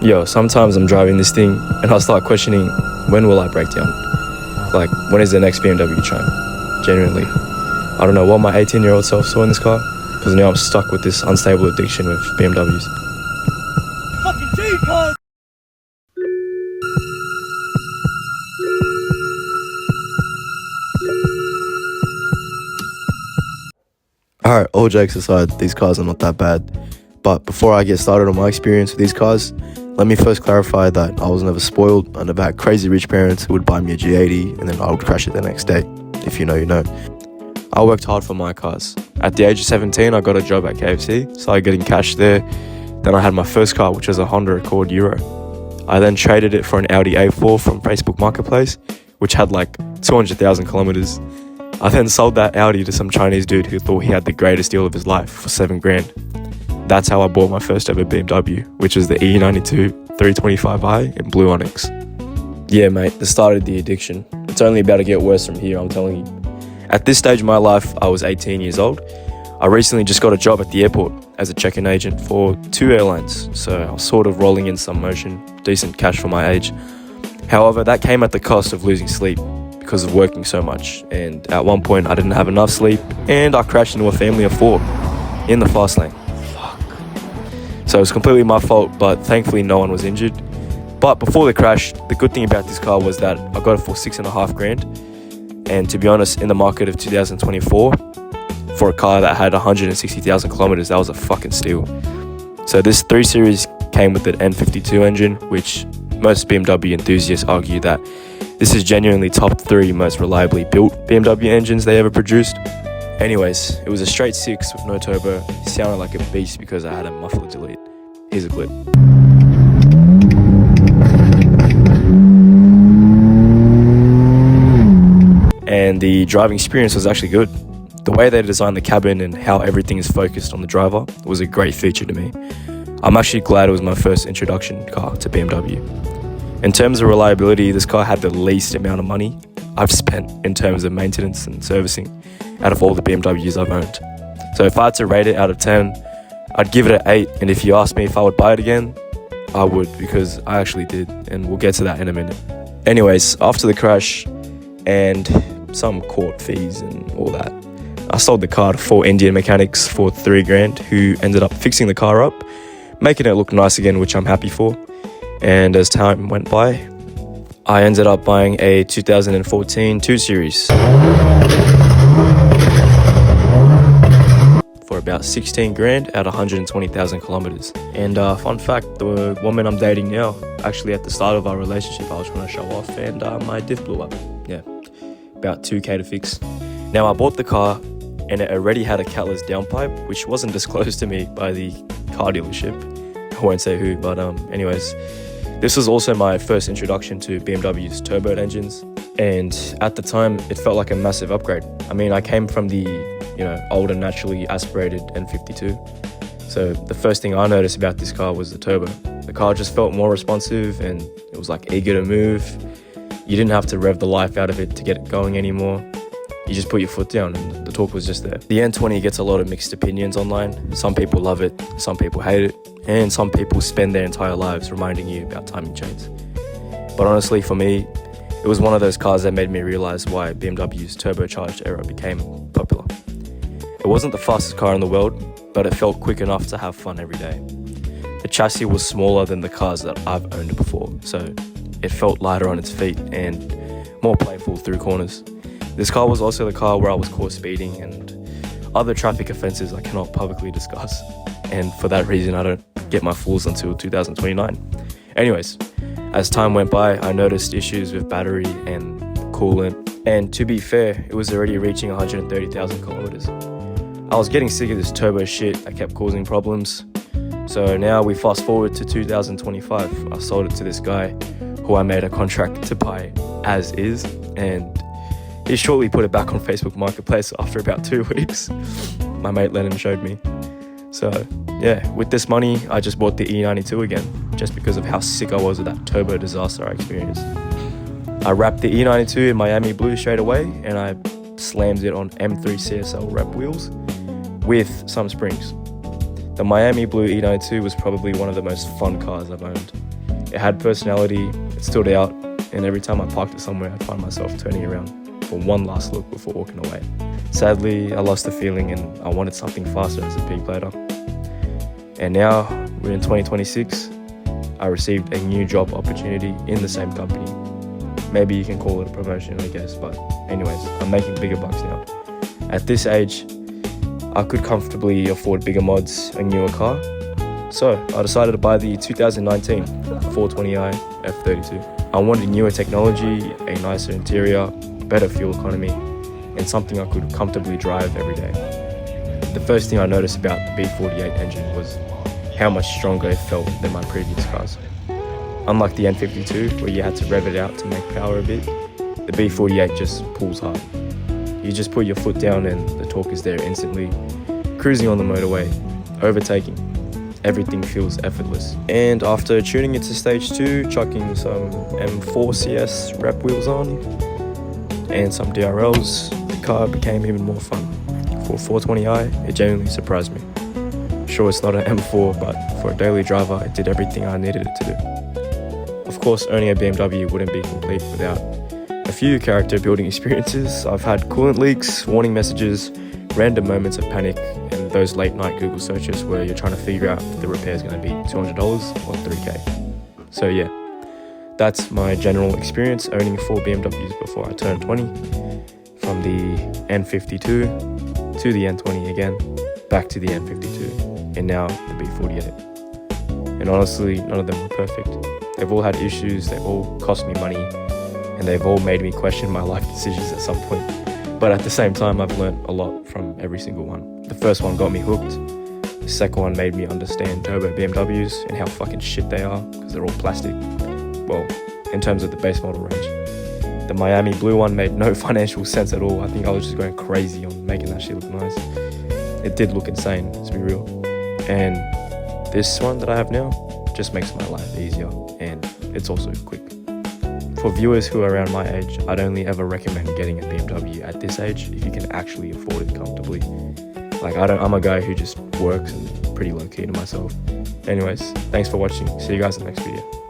Yo, sometimes I'm driving this thing and I start questioning, when will I break down? Like, when is the next BMW chime? Genuinely. I don't know what my 18-year-old self saw in this car, because now I'm stuck with this unstable addiction with BMWs. Fucking G, cuz! Alright, all jokes aside, these cars are not that bad. But before I get started on my experience with these cars, let me first clarify that I was never spoiled. I never had crazy rich parents who would buy me a G80 and then I would crash it the next day. If you know, you know. I worked hard for my cars. At the age of 17, I got a job at KFC, started getting cash there. Then I had my first car, which was a Honda Accord Euro. I then traded it for an Audi A4 from Facebook Marketplace, which had like 200,000 kilometers. I then sold that Audi to some Chinese dude who thought he had the greatest deal of his life for $7,000. That's how I bought my first ever BMW, which was the E92 325i in blue Onyx. Yeah, mate, the start of the addiction. It's only about to get worse from here, I'm telling you. At this stage of my life, I was 18 years old. I recently just got a job at the airport as a check-in agent for 2 airlines, so I was sort of rolling in some motion, decent cash for my age. However, that came at the cost of losing sleep because of working so much, and at one point I didn't have enough sleep and I crashed into a family of 4 in the fast lane. So it was completely my fault, but thankfully no one was injured. But before the crash, the good thing about this car was that I got it for $6,500. And to be honest, in the market of 2024, for a car that had 160,000 kilometers, that was a fucking steal. So this 3 Series came with an N52 engine, which most BMW enthusiasts argue that this is genuinely top 3 most reliably built BMW engines they ever produced. Anyways, it was a straight 6 with no turbo. It sounded like a beast because I had a muffler delete. Here's a clip. And the driving experience was actually good. The way they designed the cabin and how everything is focused on the driver was a great feature to me. I'm actually glad it was my first introduction car to BMW. In terms of reliability, this car had the least amount of money I've spent in terms of maintenance and servicing out of all the BMWs I've owned. So if I had to rate it out of 10, I'd give it an 8. And if you ask me if I would buy it again, I would, because I actually did, and we'll get to that in a minute. Anyways, after the crash and some court fees and all that, I sold the car to 4 Indian mechanics for $3,000 who ended up fixing the car up, making it look nice again, which I'm happy for. And as time went by, I ended up buying a 2014 2 Series for about $16,000 at 120,000 kilometers. And fun fact, the woman I'm dating now, actually at the start of our relationship, I was trying to show off and my diff blew up. Yeah, about $2,000 to fix. Now I bought the car and it already had a Catalyst downpipe, which wasn't disclosed to me by the car dealership. I won't say who, but anyways, this was also my first introduction to BMW's turbo engines, and at the time it felt like a massive upgrade. I mean, I came from the older naturally aspirated N52, so the first thing I noticed about this car was the turbo. The car just felt more responsive and it was like eager to move. You didn't have to rev the life out of it to get it going anymore. You just put your foot down and the torque was just there. The N20 gets a lot of mixed opinions online. Some people love it, some people hate it, and some people spend their entire lives reminding you about timing chains. But honestly, for me, it was one of those cars that made me realize why BMW's turbocharged era became popular. It wasn't the fastest car in the world, but it felt quick enough to have fun every day. The chassis was smaller than the cars that I've owned before, so it felt lighter on its feet and more playful through corners. This car was also the car where I was caught speeding and other traffic offences I cannot publicly discuss, and for that reason I don't get my fulls until 2029. Anyways, as time went by, I noticed issues with battery and coolant, and to be fair, it was already reaching 130,000 kilometers. I was getting sick of this turbo shit that kept causing problems, so now we fast forward to 2025. I sold it to this guy who I made a contract to buy as is, and he shortly put it back on Facebook Marketplace after about 2 weeks. My mate Lennon showed me. So yeah, with this money, I just bought the E92 again, just because of how sick I was of that turbo disaster I experienced. I wrapped the E92 in Miami blue straight away, and I slammed it on M3 CSL rep wheels with some springs. The Miami blue E92 was probably one of the most fun cars I've owned. It had personality, it stood out, and every time I parked it somewhere, I'd find myself turning around for one last look before walking away. Sadly, I lost the feeling and I wanted something faster as a peak later. And now we're in 2026. I received a new job opportunity in the same company. Maybe you can call it a promotion, I guess, but anyways, I'm making bigger bucks now. At this age, I could comfortably afford bigger mods, a newer car. So I decided to buy the 2019 420i F32. I wanted newer technology, a nicer interior, better fuel economy, and something I could comfortably drive every day. The first thing I noticed about the B48 engine was how much stronger it felt than my previous cars. Unlike the N52, where you had to rev it out to make power a bit, the B48 just pulls hard. You just put your foot down and the torque is there instantly. Cruising on the motorway, overtaking, everything feels effortless. And after tuning it to stage 2, chucking some M4 CS wrap wheels on, and some DRLs, the car became even more fun. For 420i, it genuinely surprised me. Sure, it's not an M4, but for a daily driver, it did everything I needed it to do. Of course, owning a BMW wouldn't be complete without a few character building experiences. I've had coolant leaks, warning messages, random moments of panic, and those late night Google searches where you're trying to figure out if the repair is going to be $200 or $3K. So yeah, that's my general experience owning 4 BMWs before I turned 20, from the N52 to the N20 again, back to the N52, and now the B48. And honestly, none of them were perfect. They've all had issues, they've all cost me money, and they've all made me question my life decisions at some point. But at the same time, I've learned a lot from every single one. The first one got me hooked. The second one made me understand turbo BMWs and how fucking shit they are, because they're all plastic. Well, in terms of the base model range. The Miami blue one made no financial sense at all. I think I was just going crazy on making that shit look nice. It did look insane, let's be real. And this one that I have now just makes my life easier, and it's also quick. For viewers who are around my age, I'd only ever recommend getting a BMW at this age if you can actually afford it comfortably. I'm a guy who just works and pretty low key to myself. Anyways, thanks for watching. See you guys in the next video.